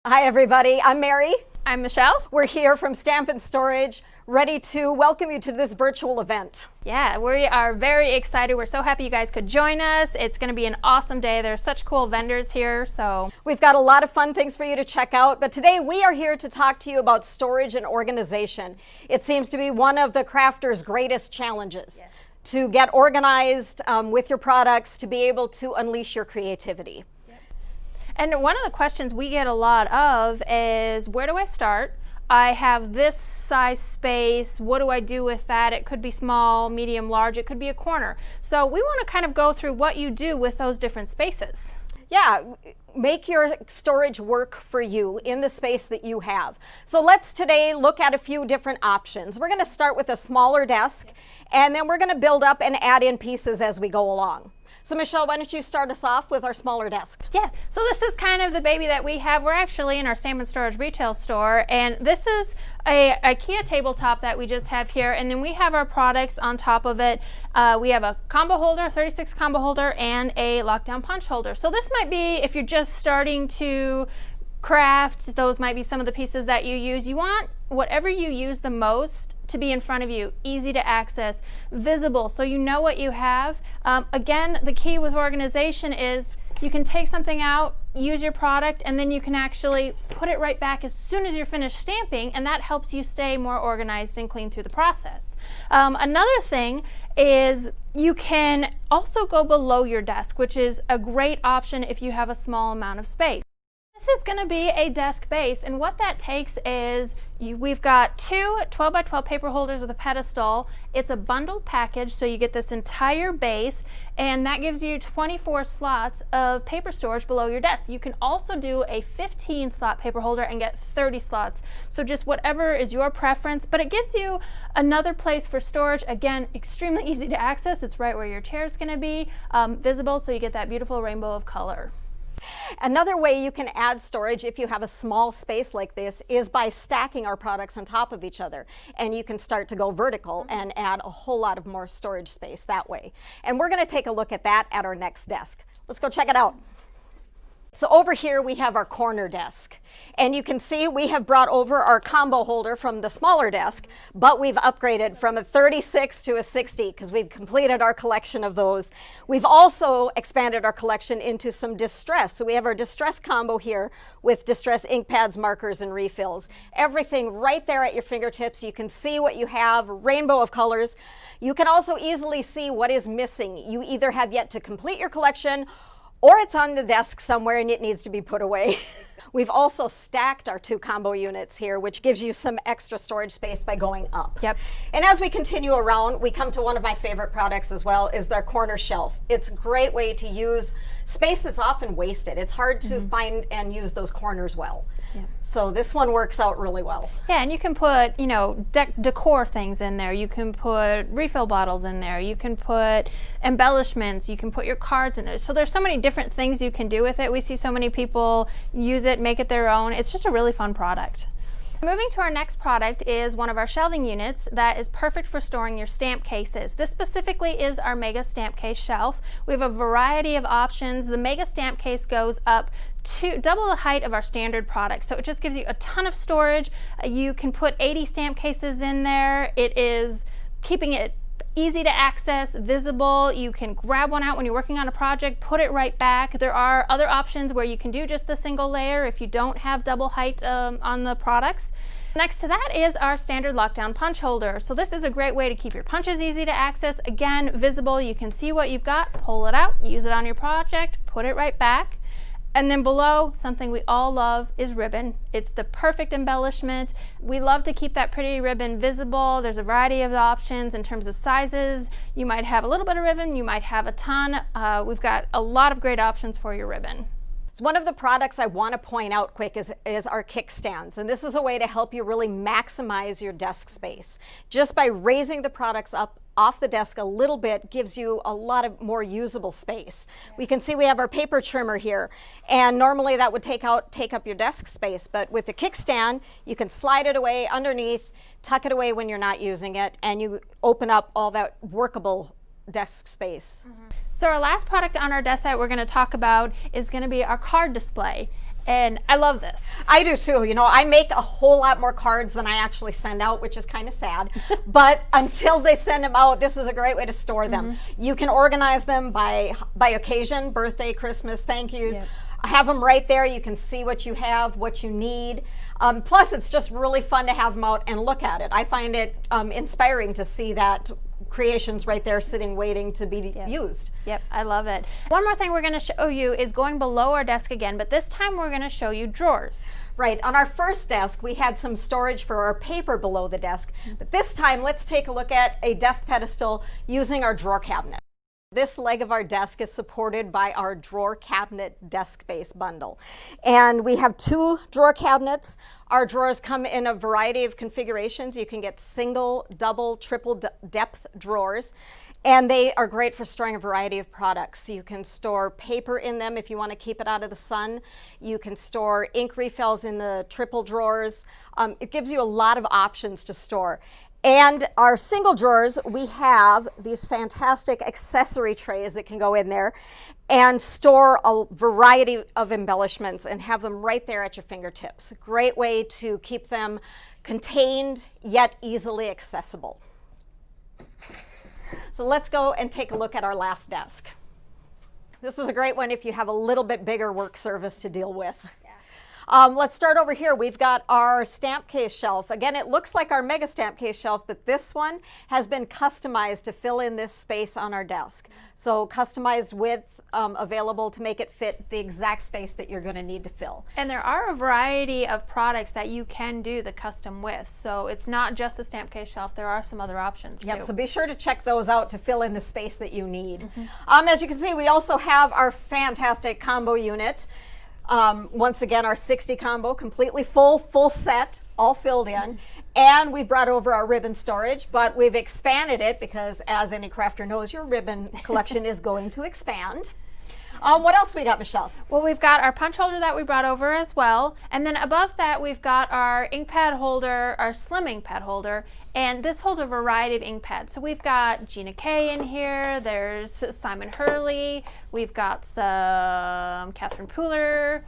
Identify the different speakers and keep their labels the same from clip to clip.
Speaker 1: Hi everybody, I'm Mary.
Speaker 2: I'm Michelle.
Speaker 1: We're here from Stampin' Storage, ready to welcome you to this virtual event.
Speaker 2: Yeah, we are very excited. We're so happy you guys could join us. It's going to be an awesome day. There's such cool vendors here, so.
Speaker 1: We've got a lot of fun things for you to check out, but today we are here to talk to you about storage and organization. It seems to be one of the crafters' greatest challenges.
Speaker 2: Yes.
Speaker 1: To get organized with your products, to be able to unleash your creativity.
Speaker 2: And one of the questions we get a lot of is, where do I start? I have this size space. What do I do with that? It could be small, medium, large. It could be a corner. So we want to kind of go through what you do with those different spaces.
Speaker 1: Yeah, make your storage work for you in the space that you have. So let's today look at a few different options. We're going to start with a smaller desk, and then we're going to build up and add in pieces as we go along. So Michelle, why don't you start us off with our smaller desk?
Speaker 2: Yeah, so this is kind of the baby that we have. We're actually in our Stampin' Storage retail store, and this is a IKEA tabletop that we just have here, and then we have our products on top of it. We have a combo holder, 36 combo holder, and a lockdown punch holder. So this might be, if you're just starting to craft, those might be some of the pieces that you use. You want whatever you use the most to be in front of you, easy to access, visible, so you know what you have. Again, the key with organization is you can take something out, use your product, and then you can actually put it right back as soon as you're finished stamping, and that helps you stay more organized and clean through the process. Another thing is you can also go below your desk, which is a great option if you have a small amount of space. This is going to be a desk base, and what that takes is we've got two 12 by 12 paper holders with a pedestal. It's a bundled package, so you get this entire base, and that gives you 24 slots of paper storage below your desk. You can also do a 15 slot paper holder and get 30 slots, so just whatever is your preference, but it gives you another place for storage. Again, extremely easy to access. It's right where your chair is going to be, visible, so you get that beautiful rainbow of color.
Speaker 1: Another way you can add storage if you have a small space like this is by stacking our products on top of each other, and you can start to go vertical and add a whole lot of more storage space that way. And we're going to take a look at that at our next desk. Let's go check it out. So over here we have our corner desk, and you can see we have brought over our combo holder from the smaller desk, but we've upgraded from a 36 to a 60 because we've completed our collection of those. We've also expanded our collection into some distress. So we have our distress combo here with distress ink pads, markers, and refills. Everything right there at your fingertips. You can see what you have, rainbow of colors. You can also easily see what is missing. You either have yet to complete your collection, or it's on the desk somewhere and it needs to be put away. We've also stacked our two combo units here, which gives you some extra storage space by going up.
Speaker 2: Yep.
Speaker 1: And as we continue around, we come to one of my favorite products as well, is their corner shelf. It's a great way to use space that's often wasted. It's hard to find and use those corners well.
Speaker 2: Yep.
Speaker 1: So this one works out really well.
Speaker 2: Yeah, and you can put, you know, decor things in there. You can put refill bottles in there. You can put embellishments. You can put your cards in there. So there's so many different things you can do with it. We see so many people use it, make it their own. It's just a really fun product. Moving to our next product is one of our shelving units that is perfect for storing your stamp cases. This specifically is our Mega Stamp Case shelf. We have a variety of options. The Mega Stamp Case goes up to double the height of our standard product, so it just gives you a ton of storage. You can put 80 stamp cases in there. It is keeping it easy to access, visible. You can grab one out when you're working on a project, put it right back. There are other options where you can do just the single layer if you don't have double height on the products. Next to that is our standard lockdown punch holder. So this is a great way to keep your punches easy to access. Again, visible. You can see what you've got, pull it out, use it on your project, put it right back. And then below, something we all love is ribbon. It's the perfect embellishment. We love to keep that pretty ribbon visible. There's a variety of options in terms of sizes. You might have a little bit of ribbon, you might have a ton. We've got a lot of great options for your ribbon.
Speaker 1: So one of the products I want to point out quick is our kickstands, and this is a way to help you really maximize your desk space. Just by raising the products up off the desk a little bit gives you a lot of more usable space. We can see we have our paper trimmer here, and normally that would take up your desk space, but with the kickstand you can slide it away underneath, tuck it away when you're not using it, and you open up all that workable desk space.
Speaker 2: So our last product on our desk that we're going to talk about is going to be our card display. And I love this.
Speaker 1: I do too. You know, I make a whole lot more cards than I actually send out, which is kind of sad. But until they send them out, this is a great way to store them. You can organize them by occasion, birthday, Christmas, thank yous.
Speaker 2: Yep.
Speaker 1: Have them right there. You can see what you have, what you need. Plus, it's just really fun to have them out and look at it. I find it inspiring to see that creations right there sitting waiting to be used.
Speaker 2: Yep, I love it. One more thing we're going to show you is going below our desk again, but this time we're going to show you drawers.
Speaker 1: Right, on our first desk we had some storage for our paper below the desk, but this time let's take a look at a desk pedestal using our drawer cabinet. This leg of our desk is supported by our drawer cabinet desk base bundle. And we have 2 drawer cabinets. Our drawers come in a variety of configurations. You can get single, double, triple depth drawers. And they are great for storing a variety of products. You can store paper in them if you want to keep it out of the sun. You can store ink refills in the triple drawers. It gives you a lot of options to store. And our single drawers, we have these fantastic accessory trays that can go in there and store a variety of embellishments and have them right there at your fingertips. Great way to keep them contained yet easily accessible. So let's go and take a look at our last desk. This is a great one if you have a little bit bigger work service to deal with. Let's start over here. We've got our stamp case shelf. Again, it looks like our mega stamp case shelf, but this one has been customized to fill in this space on our desk. So customized width available to make it fit the exact space that you're going to need to fill.
Speaker 2: And there are a variety of products that you can do the custom with. So it's not just the stamp case shelf. There are some other options
Speaker 1: Yep,
Speaker 2: too.
Speaker 1: so be sure to check those out to fill in the space that you need. As you can see, we also have our fantastic combo unit. Once again, our 60 combo, completely full set, all filled in. And we brought over our ribbon storage, but we've expanded it because, as any crafter knows, your ribbon collection is going to expand. What else we got, Michelle?
Speaker 2: Well, we've got our punch holder that we brought over as well. And then above that, we've got our ink pad holder, our slim ink pad holder. And this holds a variety of ink pads. So we've got Gina K in here. There's Simon Hurley. We've got some Catherine Pooler.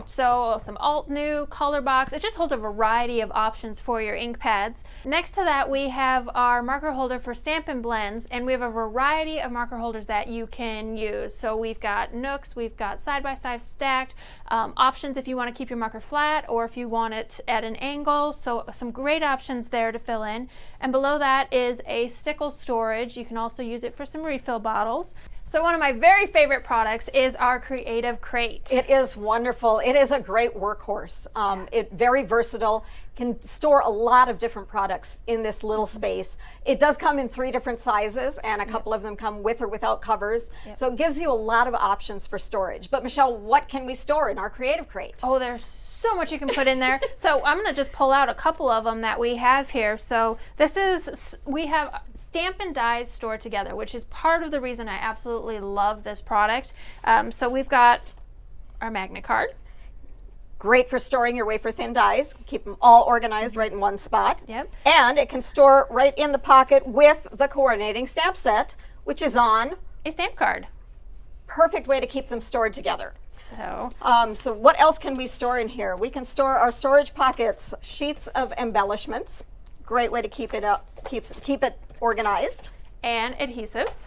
Speaker 2: So some Alt New, Color Box. It just holds a variety of options for your ink pads. Next to that, we have our marker holder for Stampin' Blends, and we have a variety of marker holders that you can use. So we've got nooks, we've got side-by-side stacked, options if you want to keep your marker flat or if you want it at an angle. So some great options there to fill in. And below that is a stickle storage. You can also use it for some refill bottles. So one of my very favorite products is our Creative Crate.
Speaker 1: It is wonderful. It is a great workhorse. It's very versatile, can store a lot of different products in this little space. It does come in 3 different sizes, and a couple of them come with or without covers. So it gives you a lot of options for storage. But Michelle, what can we store in our Creative Crate?
Speaker 2: Oh, there's so much you can put in there. So I'm gonna just pull out a couple of them that we have here. So this is, we have Stampin' Dies stored together, which is part of the reason I absolutely love this product. So we've got our magnet card.
Speaker 1: Great for storing your wafer thin dies. Keep them all organized right in one spot.
Speaker 2: Yep.
Speaker 1: And it can store right in the pocket with the coordinating stamp set, which is on.
Speaker 2: A stamp card.
Speaker 1: Perfect way to keep them stored together.
Speaker 2: So
Speaker 1: So what else can we store in here? We can store our storage pockets, sheets of embellishments. Great way to keep it up, keep it organized.
Speaker 2: and adhesives.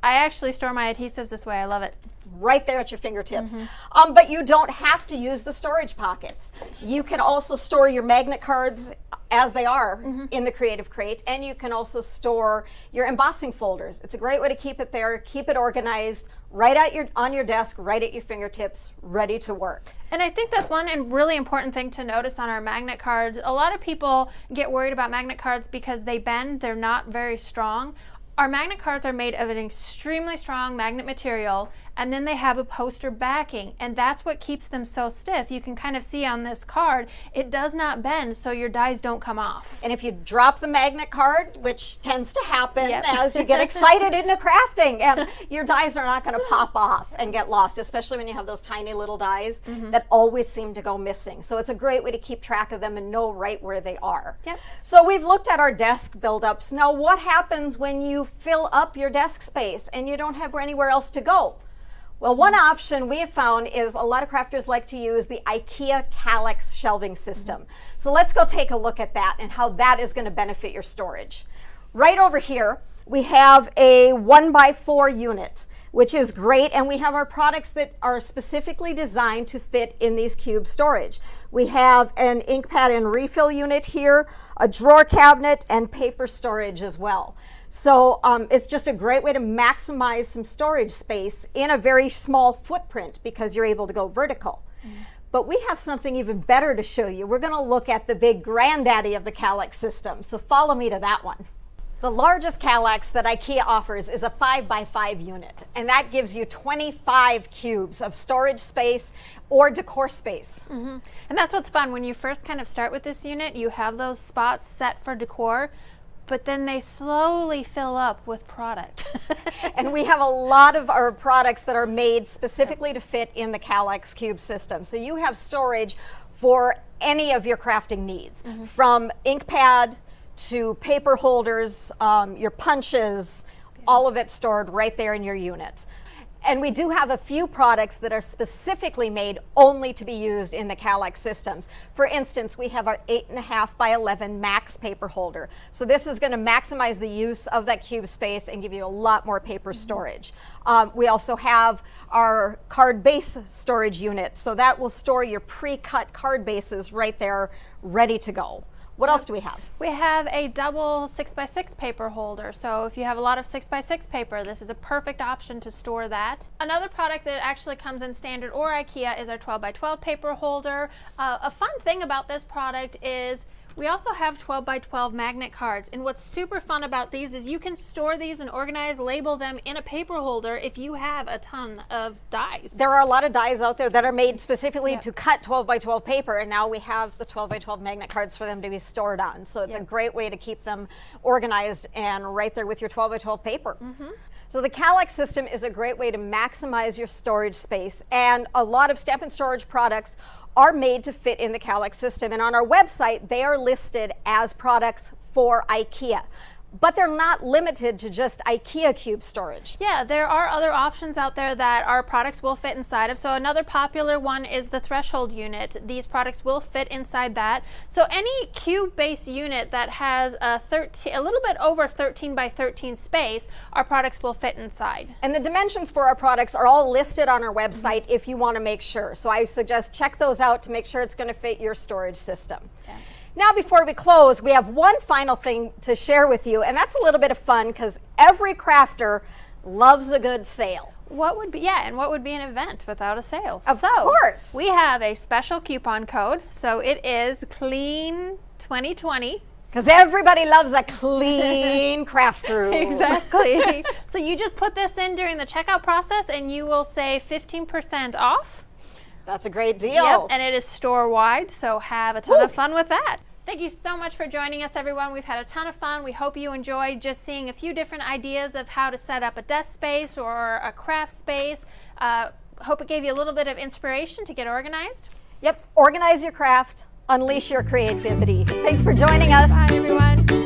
Speaker 2: I actually store my adhesives this way. I love it.
Speaker 1: Right there at your fingertips. But you don't have to use the storage pockets. You can also store your magnet cards as they are in the Creative Crate, and you can also store your embossing folders. It's a great way to keep it there, keep it organized, right at on your desk, right at your fingertips, ready to work.
Speaker 2: And I think that's one and really important thing to notice on our magnet cards. A lot of people get worried about magnet cards because they bend, they're not very strong. Our magnet cards are made of an extremely strong magnet material, and then they have a poster backing, and that's what keeps them so stiff. You can kind of see on this card, it does not bend, so your dies don't come off.
Speaker 1: And if you drop the magnet card, which tends to happen
Speaker 2: Yep.
Speaker 1: as you get excited into crafting, and your dies are not going to pop off and get lost, especially when you have those tiny little dies that always seem to go missing. So it's a great way to keep track of them and know right where they are.
Speaker 2: Yep.
Speaker 1: So we've looked at our desk buildups. Now what happens when you fill up your desk space and you don't have anywhere else to go? Well, one option we have found is a lot of crafters like to use the IKEA Kallax shelving system. So let's go take a look at that and how that is going to benefit your storage. Right over here, we have a 1x4 unit, which is great, and we have our products that are specifically designed to fit in these cube storage. We have an ink pad and refill unit here, a drawer cabinet, and paper storage as well. So it's just a great way to maximize some storage space in a very small footprint because you're able to go vertical. But we have something even better to show you. We're going to look at the big granddaddy of the Kallax system. So follow me to that one. The largest Kallax that IKEA offers is a 5x5 unit, and that gives you 25 cubes of storage space or decor space.
Speaker 2: And that's what's fun. When you first kind of start with this unit, you have those spots set for decor, but then they slowly fill up with product.
Speaker 1: And we have a lot of our products that are made specifically to fit in the Kallax cube system. So you have storage for any of your crafting needs, from ink pad to paper holders, your punches, all of it stored right there in your unit. And we do have a few products that are specifically made only to be used in the Kallax systems. For instance, we have our 8.5x11 max paper holder. So this is going to maximize the use of that cube space and give you a lot more paper storage. We also have our card base storage unit. So that will store your pre-cut card bases right there, ready to go. What else do we have?
Speaker 2: We have a double 6x6 paper holder. So if you have a lot of 6x6 paper, this is a perfect option to store that. Another product that actually comes in standard or IKEA is our 12x12 paper holder. A fun thing about this product is we also have 12x12 magnet cards, and what's super fun about these is you can store these and organize, label them in a paper holder if you have a ton of dies.
Speaker 1: There are a lot of dies out there that are made specifically to cut 12x12 paper, and now we have the 12x12 magnet cards for them to be stored on. So it's a great way to keep them organized and right there with your 12x12 paper. So the Kallax system is a great way to maximize your storage space, and a lot of Stampin' Storage products are made to fit in the Kallax system, and on our website they are listed as products for IKEA. But they're not limited to just IKEA cube storage.
Speaker 2: Yeah, there are other options out there that our products will fit inside of. So another popular one is the threshold unit. These products will fit inside that. So any cube-based unit that has a little bit over 13 by 13 space, our products will fit inside.
Speaker 1: And the dimensions for our products are all listed on our website if you want to make sure. So I suggest check those out to make sure it's going to fit your storage system.
Speaker 2: Yeah.
Speaker 1: Now, before we close, we have one final thing to share with you, and that's a little bit of fun because every crafter loves a good sale.
Speaker 2: What would be an event without a sale?
Speaker 1: Of course.
Speaker 2: We have a special coupon code. So it is CLEAN 2020.
Speaker 1: Because everybody loves a clean craft room.
Speaker 2: Exactly. So you just put this in during the checkout process and you will save 15% off.
Speaker 1: That's a great deal.
Speaker 2: Yep, and it is store-wide, so have a ton of fun with that. Thank you so much for joining us, everyone. We've had a ton of fun. We hope you enjoyed just seeing a few different ideas of how to set up a desk space or a craft space. Hope it gave you a little bit of inspiration to get organized.
Speaker 1: Yep, organize your craft, unleash your creativity. Thanks for joining us.
Speaker 2: Bye, everyone.